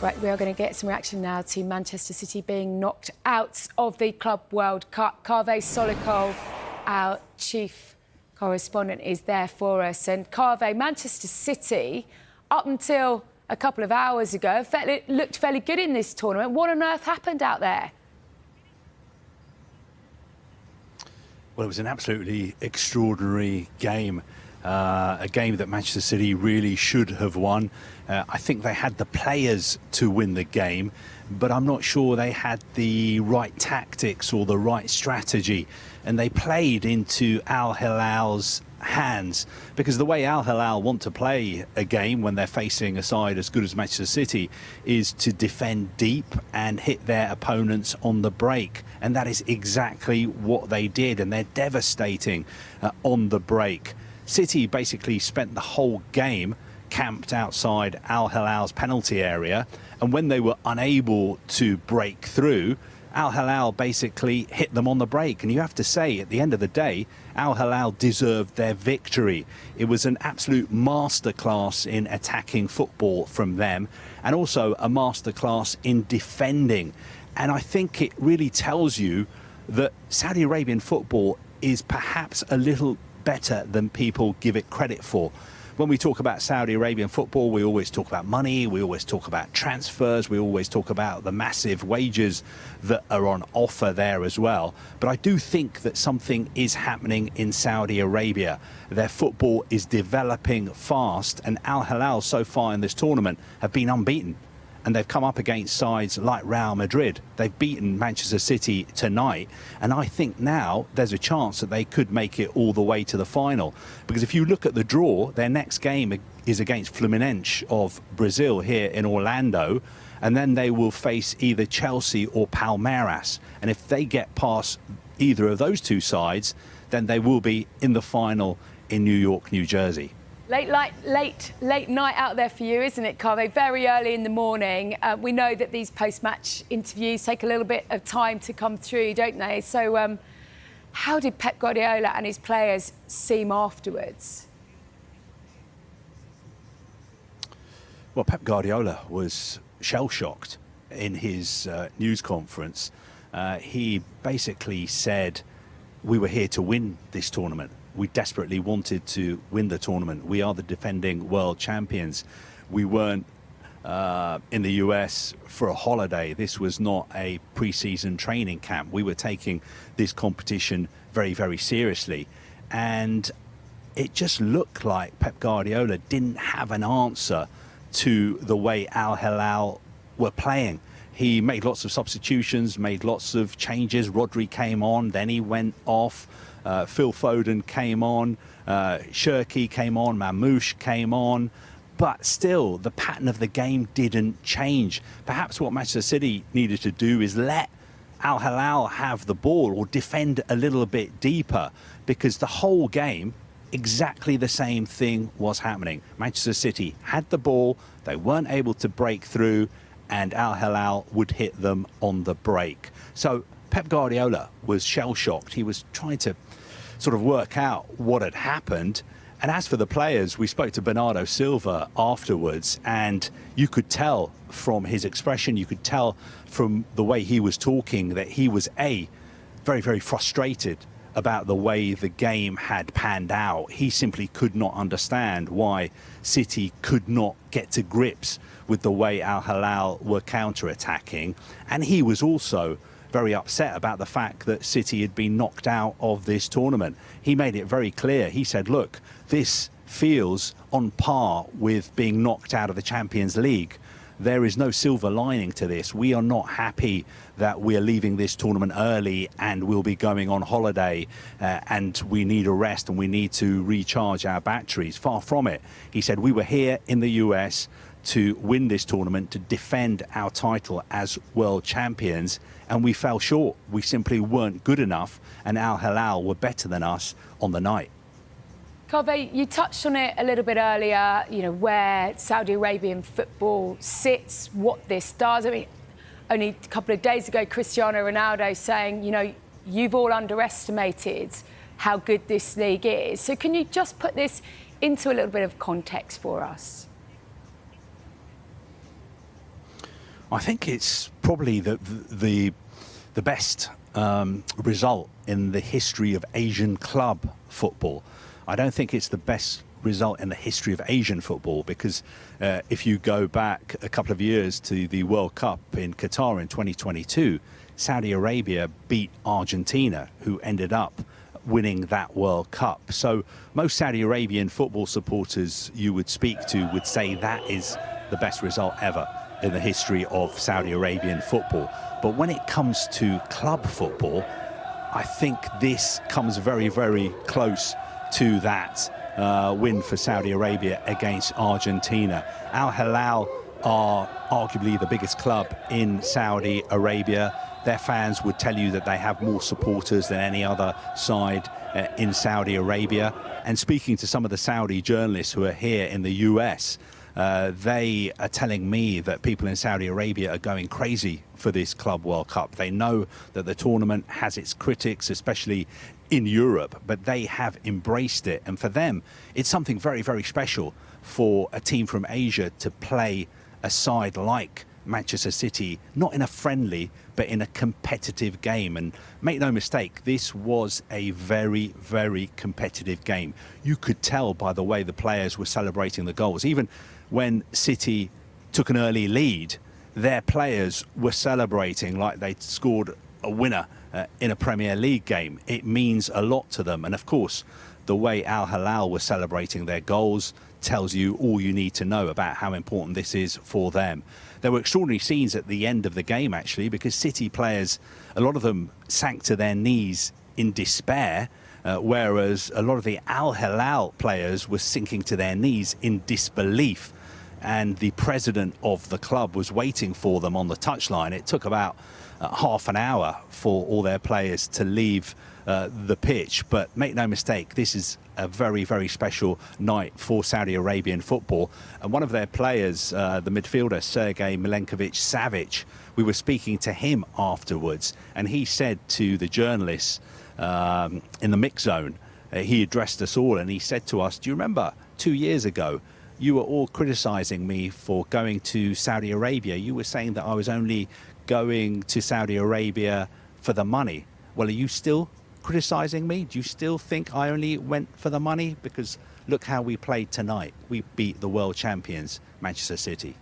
Right, we are going to get some reaction now to Manchester City being knocked out of the Club World Cup. Carve Solico, our chief correspondent, is there for us. And Carve, Manchester City, up until a couple of hours ago, looked fairly good in this tournament. What on earth happened out there? Well, it was an absolutely extraordinary game. A game that Manchester City really should have won. I think they had the players to win the game, but I'm not sure they had the right tactics or the right strategy. And they played into Al-Hilal's hands, because the way Al-Hilal want to play a game when they're facing a side as good as Manchester City is to defend deep and hit their opponents on the break. And that is exactly what they did, and they're devastating on the break. City basically spent the whole game camped outside Al-Hilal's penalty area, and when they were unable to break through, Al-Hilal basically hit them on the break. And you have to say, at the end of the day, Al-Hilal deserved their victory. It was an absolute masterclass in attacking football from them, and also a masterclass in defending. And I think it really tells you that Saudi Arabian football is perhaps a little better than people give it credit for. When we talk about Saudi Arabian football, we always talk about money, we always talk about transfers, we always talk about the massive wages that are on offer there as well. But I do think that something is happening in Saudi Arabia. Their football is developing fast, and Al-Hilal so far in this tournament have been unbeaten. And they've come up against sides like Real Madrid. They've beaten Manchester City tonight. And I think now there's a chance that they could make it all the way to the final. Because if you look at the draw, their next game is against Fluminense of Brazil here in Orlando. And then they will face either Chelsea or Palmeiras. And if they get past either of those two sides, then they will be in the final in New York, New Jersey. Late night out there for you, isn't it, Carve? Very early in the morning. We know that these post-match interviews take a little bit of time to come through, don't they? So how did Pep Guardiola and his players seem afterwards? Well, Pep Guardiola was shell-shocked in his news conference. He basically said, we were here to win this tournament. We desperately wanted to win the tournament. We are the defending world champions. We weren't in the US for a holiday. This was not a pre-season training camp. We were taking this competition very, very seriously. And it just looked like Pep Guardiola didn't have an answer to the way Al-Hilal were playing. He made lots of substitutions, made lots of changes. Rodri came on, then he went off. Phil Foden came on, Shirky came on, Mamouche came on, but still the pattern of the game didn't change. Perhaps what Manchester City needed to do is let Al-Hilal have the ball or defend a little bit deeper, because the whole game, exactly the same thing was happening. Manchester City had the ball, they weren't able to break through, and Al-Hilal would hit them on the break. So Pep Guardiola was shell-shocked. He was trying to sort of work out what had happened. And as for the players, we spoke to Bernardo Silva afterwards, and you could tell from his expression, you could tell from the way he was talking that he was very, very frustrated about the way the game had panned out. He simply could not understand why City could not get to grips with the way Al-Hilal were counter-attacking. And he was also very upset about the fact that City had been knocked out of this tournament. He made it very clear. He said, look, this feels on par with being knocked out of the Champions League. There is no silver lining to this. We are not happy that we are leaving this tournament early and we'll be going on holiday and we need a rest and we need to recharge our batteries. Far from it. He said, we were here in the US to win this tournament, to defend our title as world champions, and we fell short. We simply weren't good enough, and Al-Hilal were better than us on the night. Carve, you touched on it a little bit earlier, you know, where Saudi Arabian football sits, what this does. I mean, only a couple of days ago, Cristiano Ronaldo saying, you know, you've all underestimated how good this league is. So can you just put this into a little bit of context for us? I think it's probably the best result in the history of Asian club football. I don't think it's the best result in the history of Asian football because if you go back a couple of years to the World Cup in Qatar in 2022, Saudi Arabia beat Argentina, who ended up winning that World Cup. So most Saudi Arabian football supporters you would speak to would say that is the best result ever in the history of Saudi Arabian football. But when it comes to club football, I think this comes very, very close to that win for Saudi Arabia against Argentina. Al-Hilal are arguably the biggest club in Saudi Arabia. Their fans would tell you that they have more supporters than any other side in Saudi Arabia. And speaking to some of the Saudi journalists who are here in the US, they are telling me that people in Saudi Arabia are going crazy for this Club World Cup. They know that the tournament has its critics, especially in Europe, but they have embraced it. And for them, it's something very, very special for a team from Asia to play a side like Manchester City, not in a friendly, but in a competitive game. And make no mistake, this was a very, very competitive game. You could tell by the way the players were celebrating the goals. Even when City took an early lead, their players were celebrating like they'd scored a winner in a Premier League game. It means a lot to them. And of course, the way Al-Hilal were celebrating their goals tells you all you need to know about how important this is for them. There were extraordinary scenes at the end of the game, actually, because City players, a lot of them sank to their knees in despair, whereas a lot of the Al-Hilal players were sinking to their knees in disbelief. And the president of the club was waiting for them on the touchline. It took about half an hour for all their players to leave the pitch. But make no mistake, this is a very, very special night for Saudi Arabian football. And one of their players, the midfielder Sergei Milenkovic-Savic, we were speaking to him afterwards, and he said to the journalists in the mix zone, he addressed us all, and he said to us, do you remember 2 years ago, you were all criticizing me for going to Saudi Arabia. You were saying that I was only going to Saudi Arabia for the money. Well, are you still criticizing me? Do you still think I only went for the money? Because look how we played tonight. We beat the world champions, Manchester City.